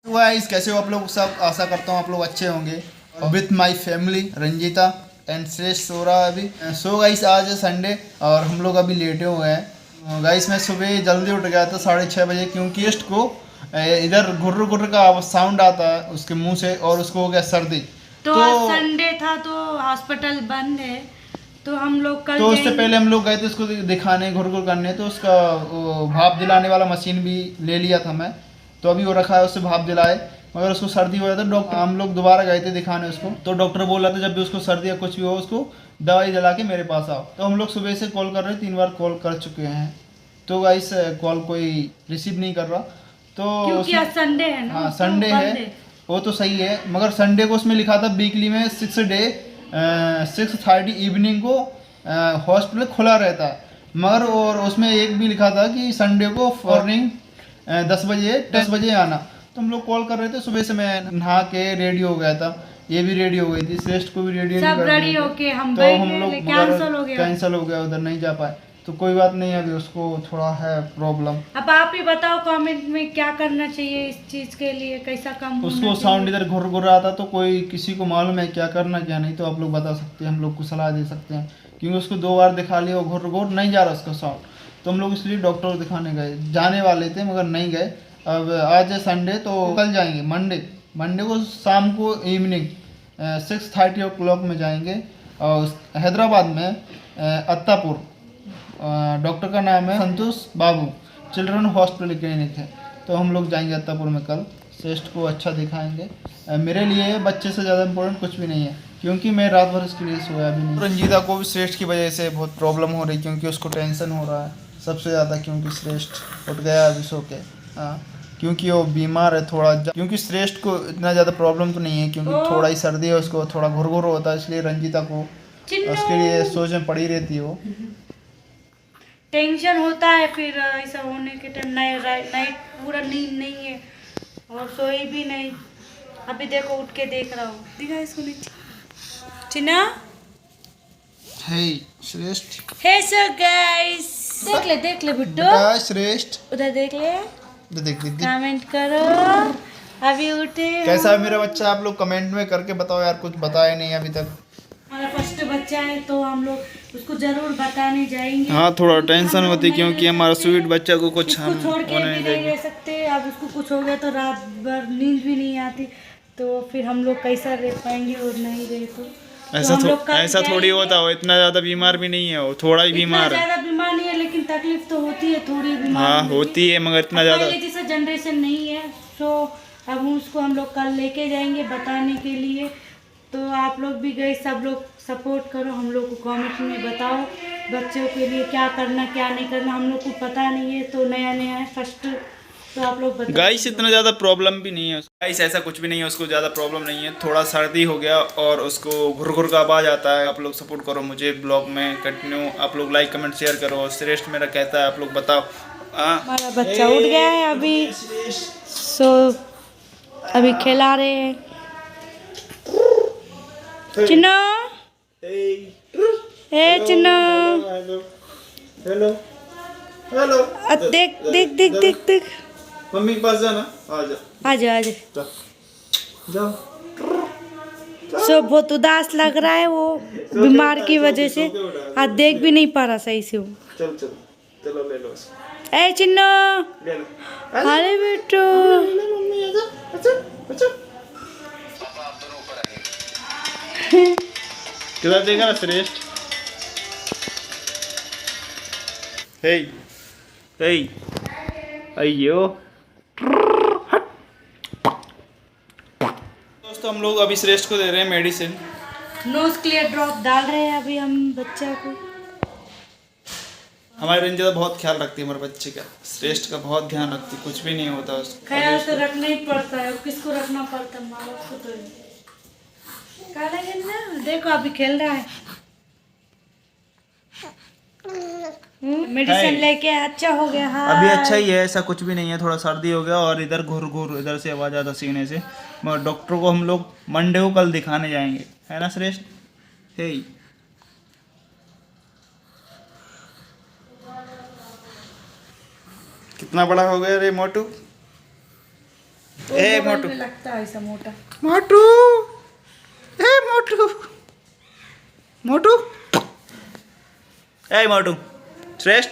तो गाइस कैसे हो आप लोग सब। आशा करता हूँ आप लोग अच्छे होंगे। With my family Ranjita and Shreshth सो रहा है अभी। सो गाइस आज है संडे और हम लोग अभी लेटे हुए हैं। गाइस मैं सुबह जल्दी उठ गया था 6:30 बजे, क्योंकि गेस्ट को इधर घुर्र घुर्र का साउंड आता है उसके मुंह से और उसको हो गया सर्दी। तो आज संडे था तो हॉस्पिटल बंद है, तो हम लोग कल तो उससे पहले हम लोग गए थे उसको दिखाने घुर घुर करने, तो उसका भाप दिलाने वाला मशीन भी ले लिया था मैं, तो अभी वो रखा है, उससे भाप दिलाए। मगर उसको सर्दी हो रहा था, डॉक्टर हम लोग दोबारा गए थे दिखाने उसको, तो डॉक्टर बोल रहा था जब भी उसको सर्दी या कुछ भी हो उसको दवाई दिला के मेरे पास आओ। तो हम लोग सुबह से कॉल कर रहे हैं, 3 बार कॉल कर चुके हैं, तो गाइस कॉल कोई रिसीव नहीं कर रहा। तो क्योंकि आज संडे है ना। हाँ तो संडे बंद है, वो तो सही है, मगर संडे को उसमें लिखा था वीकली में 6:30 इवनिंग को हॉस्पिटल खुला रहता है, मगर और उसमें एक भी लिखा था कि संडे को मॉर्निंग 10 बजे आना। तो हम लोग कॉल कर रहे थे सुबह से, मैं नहा के रेडी हो गया था, ये भी रेडी हो गई थी, श्रेष्ठ को भी रेडी सब कर रेडी दिए थे। होके हम तो बैठ हम गए, लोग कैंसिल हो गया, उधर नहीं जा पाए। तो कोई बात नहीं, अभी उसको थोड़ा है प्रॉब्लम। अब आप ही बताओ कमेंट में क्या करना चाहिए इस चीज के लिए, कैसा कम होना उसको साउंड इधर घुर घुर रहा था, तो कोई किसी को मालूम है क्या करना क्या नहीं, तो आप लोग बता सकते हैं, हम लोग को सलाह दे सकते हैं, क्योंकि उसको 2 बार दिखा लिया, वो घुर घुर नहीं जा रहा उसका साउंड। तो हम लोग इसलिए डॉक्टर को दिखाने गए, जाने वाले थे मगर नहीं गए। अब आज है संडे, तो कल जाएंगे मंडे को शाम को इवनिंग 6:30 में जाएंगे, और हैदराबाद में अत्तापुर, डॉक्टर का नाम है संतोष बाबू, चिल्ड्रन हॉस्पिटल क्लिनिक है। तो हम लोग जाएंगे अत्तापुर में कल, श्रेष्ठ को अच्छा दिखाएंगे। मेरे लिए बच्चे से ज़्यादा इम्पोर्टेंट कुछ भी नहीं है, क्योंकि मैं रात भर इसके लिए सोया भी नहीं। रंजीता को भी श्रेष्ठ की वजह से बहुत प्रॉब्लम हो रही, क्योंकि उसको टेंशन हो रहा है सबसे ज़्यादा, क्योंकि श्रेष्ठ उठ गया अभी सो के। हाँ, क्योंकि वो बीमार है थोड़ा, क्योंकि श्रेष्ठ को इतना ज़्यादा प्रॉब्लम तो नहीं है, क्योंकि थोड़ा ही सर्दी है, उसको थोड़ा घुरघुर होता है, इसलिए रंजीता को उसके लिए सोच में पड़ी रहती है, वो टेंशन होता है। फिर ऐसा होने के टाइम नाइट पूरा नींद नहीं है और सोई भी नहीं। अभी देखो उठ के देख रहा हूँ, दिखा इसको नीचे चिन्ना। है श्रेष्ठ। हे सो गाइस, देख ले बिट्टू, बेटा श्रेष्ठ उधर देख ले, देख देख कमेंट करो अभी उठे हो। कैसा है मेरा बच्चा, आप लोग कमेंट में करके बताओ यार, कुछ बताया नहीं अभी तक। हमारा फर्स्ट बच्चा है तो हम लोग उसको जरूर बताने जाएंगे। हाँ थोड़ा टेंशन होती, क्योंकि हमारा स्वीट बच्चा को कुछ हम छोड़ के भी नहीं रह सकते। अब उसको कुछ हो गया तो रात भर नींद भी नहीं आती, तो फिर हम लोग कैसा रह पाएंगे और नहीं रहे तो ऐसा थोड़ी होता हो, इतना ज्यादा बीमार भी नहीं है वो, थोड़ा ही बीमार है। ज्यादा बीमार नहीं है, लेकिन तकलीफ तो होती है थोड़ी बीमार। हाँ होती है, मगर इतना ज्यादा पहले जैसा जनरेशन नहीं है। सो अब उसको हम लोग कल लेके जाएंगे बताने के लिए। तो आप लोग भी गए, सब लोग सपोर्ट करो, हम लोग को कमेंट में बताओ बच्चों के लिए क्या करना क्या नहीं करना, हम लोग को पता नहीं है, तो नया नया है फर्स्ट, तो आप लोग बताओ। गाइस इतना ज़्यादा प्रॉब्लम भी नहीं है गाइस, ऐसा कुछ भी नहीं है, उसको ज़्यादा प्रॉब्लम नहीं है, थोड़ा सर्दी हो गया और उसको घुर का आवाज़ आता है। आप लोग सपोर्ट करो मुझे ब्लॉग में कंटिन्यू, आप लोग लाइक कमेंट शेयर करो। श्रेष्ठ मेरा कहता है, आप लोग बताओ। हमारा बच्चा उठ गया है अभी, सो अभी खिला रहे हैं चिन्नो। ए चिन्नो, हेलो हेलो, देख देख देख देख देख, मम्मी के पास जाना, आजा आजा आजा। जाओ। सो बहुत उदास लग रहा है वो बीमार की वजह से, आज देख भी नहीं पा रहा सही से वो। चलो चलो चलो ले लो इसको। ए चिन्नो, ले लो। अरे बेटो, मम्मी आजा, अच्छा अच्छा। किधर देगा ना श्रेष्ठ। हे हे अयो। दोस्तों हम लोग अभी श्रेष्ठ को दे रहे हैं मेडिसिन, नोज क्लियर ड्रॉप डाल रहे हैं अभी हम बच्चा को। हमारी रंजीता बहुत ख्याल रखती है हमारे बच्चे का, श्रेष्ठ का बहुत ध्यान रखती, कुछ भी नहीं होता उसको। ख्याल तो रखना ही पड़ता है, किसको रखना पड़ता है, माँ बाप को। तो काला ना, देखो अभी खेल रहा है, मेडिसिन लेके अच्छा हो गया। हाँ अभी अच्छा ही है, ऐसा कुछ भी नहीं है, थोड़ा सर्दी हो गया और इधर घुर घुर इधर से आवाज आता सीने से, मगर डॉक्टर को हम लोग मंडे को कल दिखाने जाएंगे, है ना श्रेष्ठ। हे कितना बड़ा हो गया रे मोटू। वो ए मोबाइल मोटू में लगता है ऐसा मोटा। मोटू ए मोटू मोटू ए मोटू श्रेष्ठ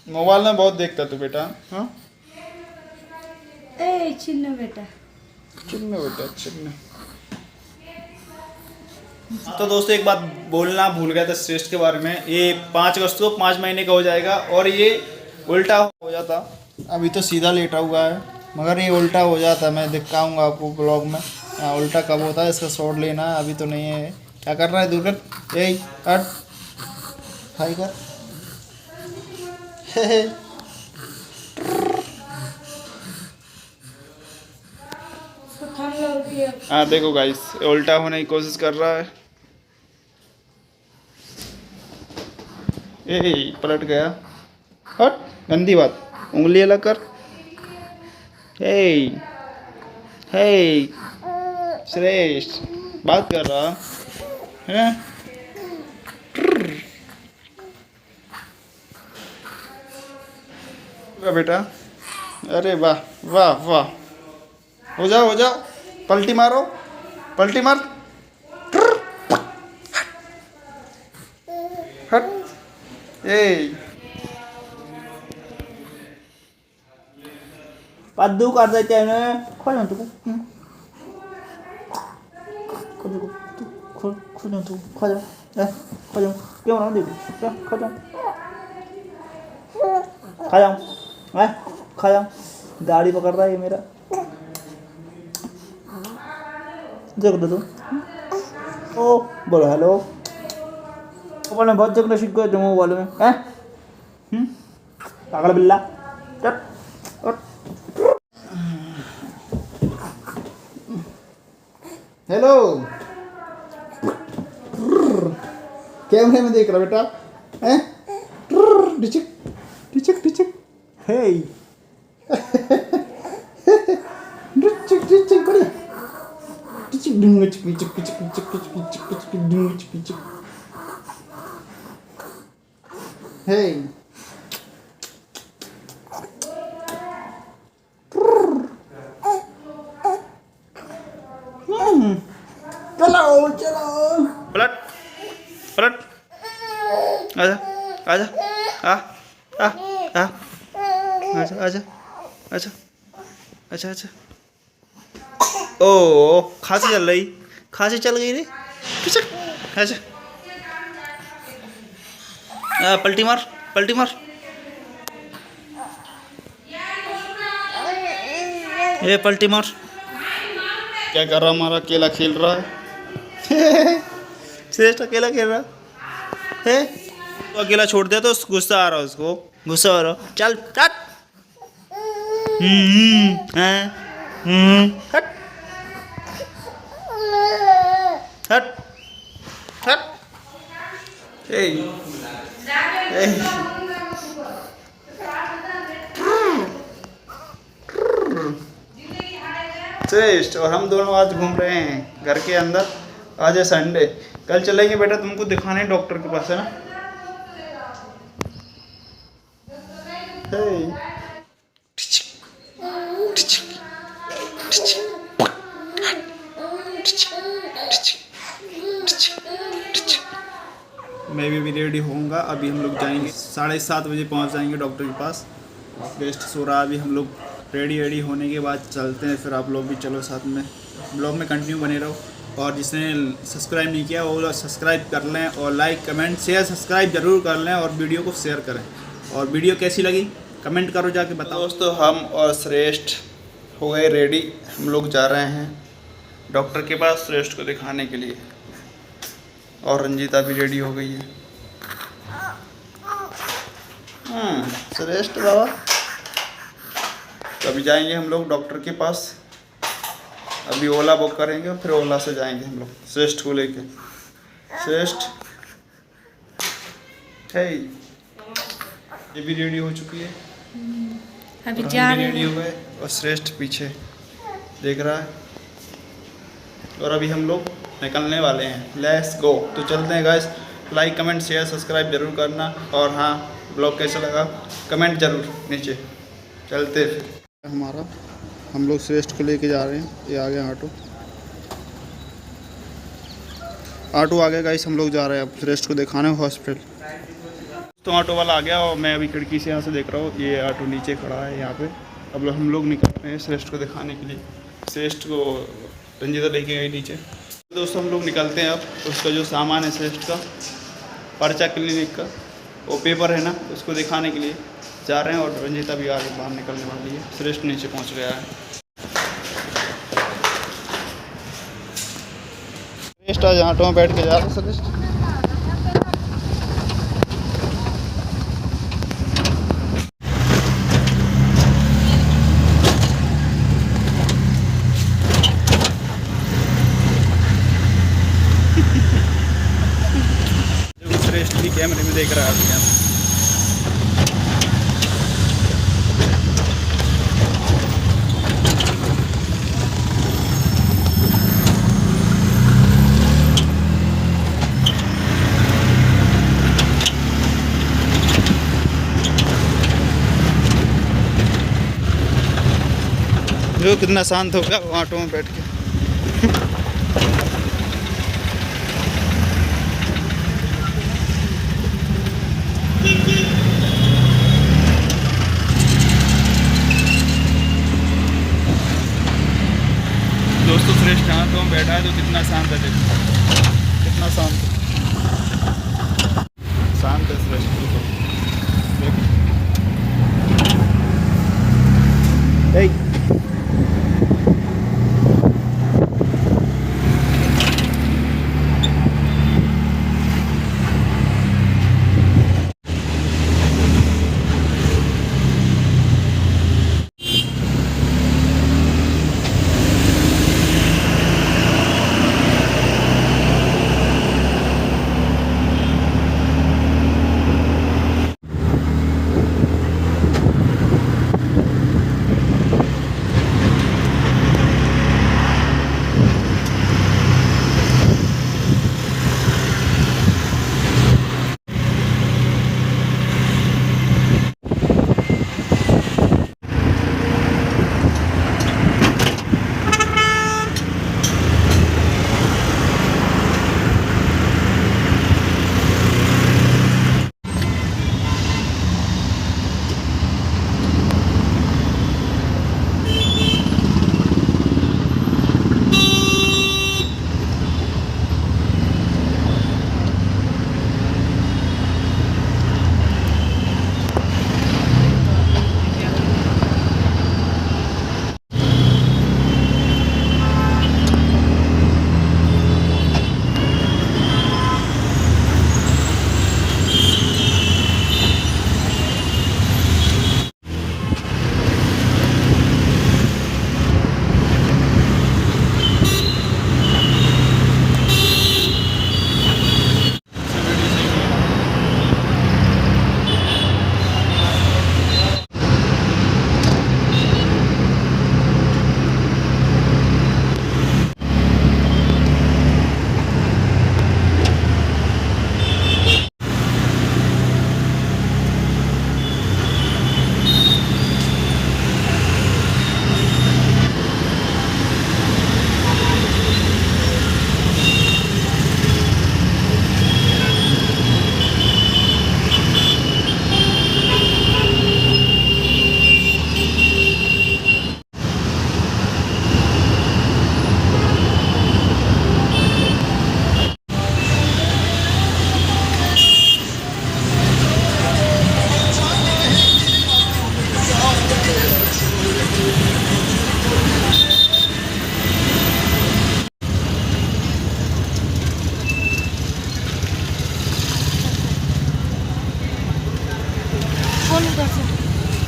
मोबाइल में बहुत देखता तू बेटा। हाँ ए चिन्ह बेटा। चिन्ह बेटा चिन्ह। तो दोस्तों एक बात बोलना भूल गया था श्रेष्ठ के बारे में। ये 5 अगस्त को 5 महीने का हो जाएगा और ये उल्टा हो जाता। अभी तो सीधा लेटा हुआ है मगर ये उल्टा हो जाता। मैं दिखाऊंगा आपको ब्लॉग में उल्टा कब होता है। इसका शॉट लेना है, अभी तो नहीं है। क्या कर रहा है दूर कर यही हट हाई कर उसको ठंडा होती है। हाँ देखो गाइस उल्टा होने की कोशिश कर रहा है। ए पलट गया। हट गंदी बात उंगली अलग कर। हे हे श्रेष्ठ बात कर रहा है। बेटा अरे वाह वाह वाह हो जाओ पलटी मारो पलटी मार हट ए पद्दू कर देते हैं ना खो जा तू खो जा तू खो जा क्यों ना दे खो जा खा जा दाढ़ी पकड़ रहा है ये मेरा देख दो तू ओ बोलो हेलो मोबाइल में बहुत जगह सीख गए तुम मोबाइल में हैं पागल बिल्ला चट हेलो कैमरे में देख रहा बेटा हैं डिचिक डिचिक डिचिक हे डिचिक डिचिक बढ़िया डिचिक डुंग चिक चिक चिक चिक चिक चिक डुंग चिक चिक हे चलो चलो पलट पलट आजा आजा आ आ आ आजा आजा आजा अच्छा अच्छा ओ खांसी चल गई रे अच्छा पलटी मार ये पलटी मार। क्या कर रहा हमारा अकेला खेल रहा है श्रेष्ठ अकेला खेल रहा है तो अकेला छोड़ दिया तो गुस्सा आ रहा है उसको गुस्सा आ रहा चल हट हट हट हट ए श्रेष्ठ और हम दोनों आज घूम रहे हैं घर के अंदर। आज है संडे कल चलेंगे बेटा तुमको दिखाने डॉक्टर के पास है ना। मैं भी रेडी होऊंगा। अभी हम लोग जाएंगे 7:30 बजे पहुंच जाएंगे डॉक्टर के पास। बेस्ट सो रहा अभी हम लोग रेडी होने के बाद चलते हैं। फिर आप लोग भी चलो साथ में ब्लॉग में कंटिन्यू बने रहो। और जिसने सब्सक्राइब नहीं किया वो लोग सब्सक्राइब कर लें और लाइक कमेंट शेयर सब्सक्राइब ज़रूर कर लें और वीडियो को शेयर करें। और वीडियो कैसी लगी कमेंट करो जाके बताओ। दोस्तों हम और श्रेष्ठ हो गए रेडी। हम लोग जा रहे हैं डॉक्टर के पास श्रेष्ठ को दिखाने के लिए। और रंजीता भी रेडी हो गई है। श्रेष्ठ बाबा तो अभी जाएंगे हम लोग डॉक्टर के पास। अभी ओला बुक करेंगे और फिर ओला से जाएंगे हम लोग श्रेष्ठ को लेके। श्रेष्ठ है ये भी रेडी हो चुकी है अभी जा रहे रेडी हो गए और श्रेष्ठ पीछे देख रहा है। और अभी हम लोग निकलने वाले हैं। Let's go. तो चलते हैं guys. Like comment share subscribe जरूर करना। और हाँ ब्लॉग कैसा लगा कमेंट जरूर नीचे। चलते फिर। हमारा हम लोग श्रेष्ठ को लेके जा रहे हैं, ये आ गया ऑटो आ गया गाइस, हम लोग जा रहे हैं अब श्रेष्ठ को दिखाने हॉस्पिटल। तो ऑटो वाला आ गया और मैं अभी खिड़की से यहाँ से देख रहा हूँ, ये ऑटो नीचे खड़ा है यहाँ पे। अब हम लोग निकल रहे हैं श्रेष्ठ को दिखाने के लिए। श्रेष्ठ को रंजीता लेके गई नीचे। दोस्तों हम लोग निकलते हैं अब। उसका जो सामान है श्रेष्ठ का, पर्चा क्लिनिक का, वो पेपर है ना, उसको दिखाने के लिए जा रहे हैं। और रंजीता भी आगे बाहर निकलने वाली है। श्रेष्ठ नीचे पहुँच गया है। श्रेष्ठ आज ऑटो में बैठ के जा रहे हैं। श्रेष्ठ श्रेष्ठ भी कैमरे में देख रहा है अभी यहाँ। जो कितना शांत हो गया ऑटो में बैठ के। दोस्तों श्रेष्ठ यहाँ तो बैठा है तो कितना शांत है, देखो कितना शांत है श्रेष्ठ। देखो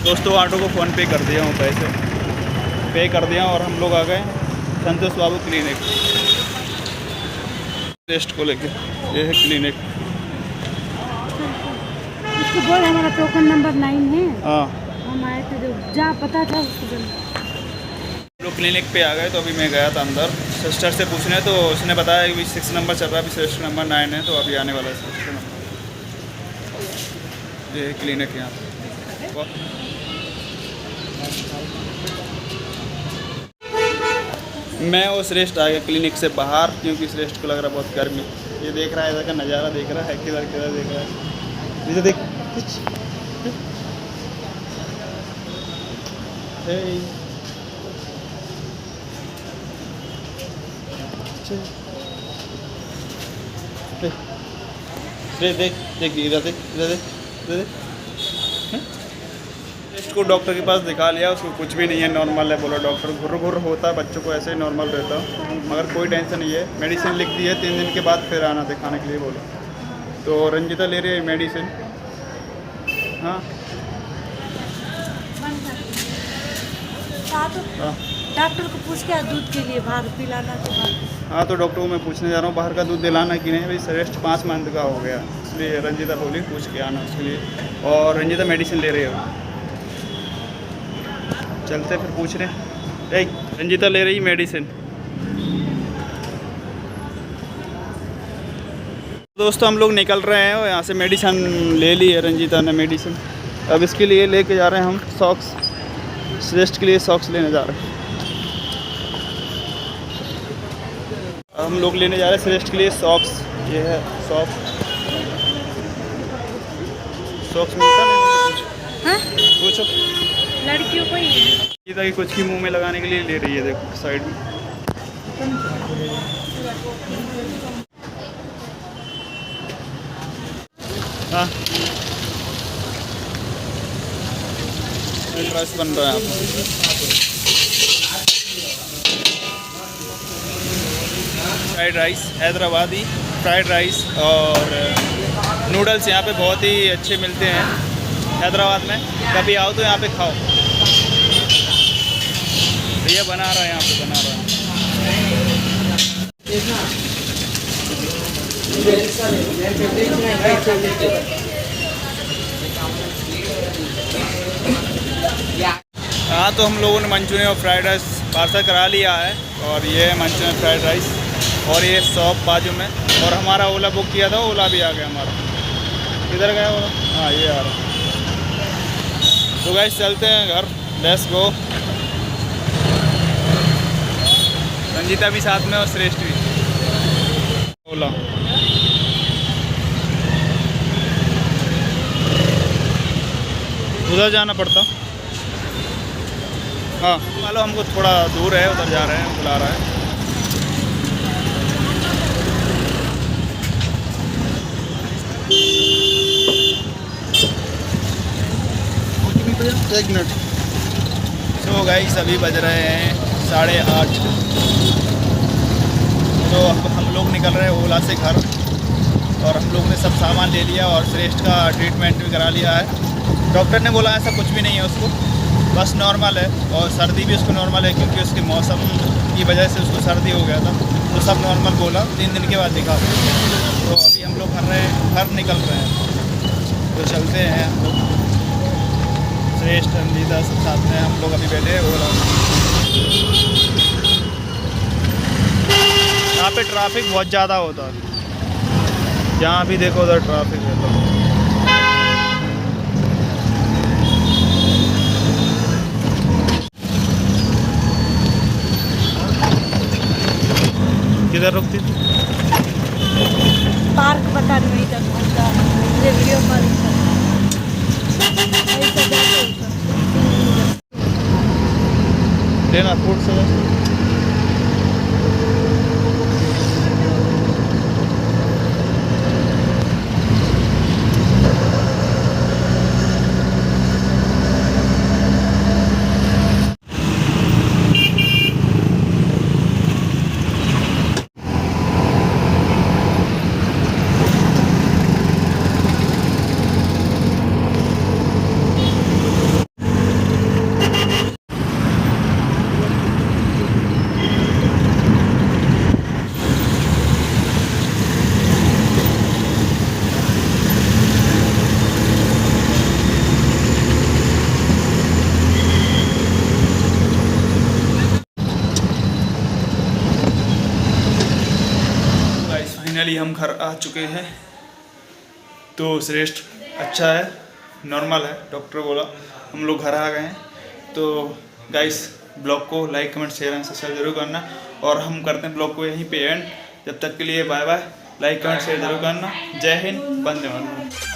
दोस्तों ऑटो को फ़ोन पे कर दिया हूँ, पैसे पे कर दिया और हम लोग आ गए संतोष बाबू क्लिनिक टेस्ट को लेके। ये है क्लिनिक। उसको बोल हमारा टोकन नंबर 9 है। हाँ हम आए थे जो जहाँ पता था उसको बोल। हम लोग क्लिनिक पे आ गए तो अभी मैं गया था अंदर सिस्टर से पूछने, तो उसने बताया कि 6 नंबर चल रहा है, अभी सिस्टर नंबर 9 है, तो अभी आने वाला है सिस्टर नंबर। ये क्लिनिक यहाँ मैं वो श्रेष्ठ आ गया क्लिनिक से बाहर, क्योंकि श्रेष्ठ को लग रहा बहुत गर्मी। ये देख रहा है, इधर का नज़ारा देख रहा है, किधर किधर देख रहा है, इधर देख कुछ। देख देख देख इधर देख इधर देख इधर देख। इसको डॉक्टर के पास दिखा लिया, उसको कुछ भी नहीं है, नॉर्मल है। बोला डॉक्टर घुर घुर होता है बच्चों को, ऐसे ही नॉर्मल रहता, मगर कोई टेंशन नहीं है। मेडिसिन लिख दी है, 3 दिन के बाद फिर आना दिखाने के लिए बोला। तो रंजिता ले रही है मेडिसिन। हाँ हाँ डॉक्टर को पूछ के दूध के लिए बाहर पिलाना के बाद। हाँ, तो डॉक्टर को मैं पूछने जा रहा हूँ बाहर का दूध दिलाना कि नहीं। भाई श्रेष्ठ 5 मंथ का हो गया, इसलिए रंजिता बोली पूछ के आना उसके लिए। और रंजिता मेडिसिन ले रही है, चलते फिर पूछ रहे हैं। रंजिता ले रही मेडिसिन। दोस्तों हम लोग निकल रहे हैं, और यहाँ से मेडिसिन ले ली है रंजिता ने मेडिसिन। अब इसके लिए लेके जा रहे हैं हम सॉक्स, श्रेष्ठ के लिए सॉक्स लेने जा रहे हैं। हम लोग लेने जा रहे हैं श्रेष्ठ के लिए सॉक्स। ये है सॉक्स, सॉक्स मिलता नहीं हाँ? पूछो लड़कियों को ही है। ये ताकि कुछ की मुंह में लगाने के लिए ले रही है, देखो साइड में। हाँ ड्रेस बन रहा है fried rice, Hyderabadi fried rice और नूडल्स यहाँ पे बहुत ही अच्छे मिलते हैं हैदराबाद में। कभी आओ तो यहाँ पे खाओ। भैया बना रहा है, यहाँ पे बना रहा है। हाँ, तो हम लोगों ने मंचूरियन और फ्राइड राइस पार्सल करा लिया है, और ये है मंचूरियन फ्राइड राइस, और ये शॉप बाजू में। और हमारा ओला बुक किया था, ओला भी आ गया हमारा। किधर गया ओला? हाँ ये आ रहा। तो गाइस चलते हैं घर, लेट्स गो। रंजिता भी साथ में और श्रेष्ठ भी। ओला उधर जाना पड़ता। हाँ मालो हमको थोड़ा दूर है, उधर जा रहे हैं, बुला रहा है। एक मिनट। तो गाइस अभी बज रहे हैं 8:30। तो हम लोग निकल रहे हैं ओला से घर, और हम लोग ने सब सामान ले लिया और श्रेष्ठ का ट्रीटमेंट भी करा लिया है। डॉक्टर ने बोला ऐसा कुछ भी नहीं है उसको, बस नॉर्मल है। और सर्दी भी उसको नॉर्मल है, क्योंकि उसके मौसम की वजह से उसको सर्दी हो गया था, तो सब नॉर्मल बोला। 3 दिन के बाद दिखा। तो अभी हम लोग घर निकल रहे हैं, तो चलते हैं हम लोग। श्रेष्ठ रंजीता सब साथ में हम लोग अभी बैठे हैं ओला। यहाँ पे ट्रैफिक बहुत ज़्यादा होता है, जहाँ भी देखो उधर ट्रैफिक है। तो किधर रुकती थी? पार्क बता नहीं था, वीडियो कॉल लेना फूड से। फाइनली हम घर आ चुके हैं। तो श्रेष्ठ अच्छा है, नॉर्मल है, डॉक्टर बोला। हम लोग घर आ गए हैं, तो गाइस ब्लॉग को like comment share and subscribe जरूर करना, और हम करते हैं ब्लॉग को यहीं पे एंड। जब तक के लिए bye bye, like comment share जरूर करना। जय हिंद, वंदे मातरम।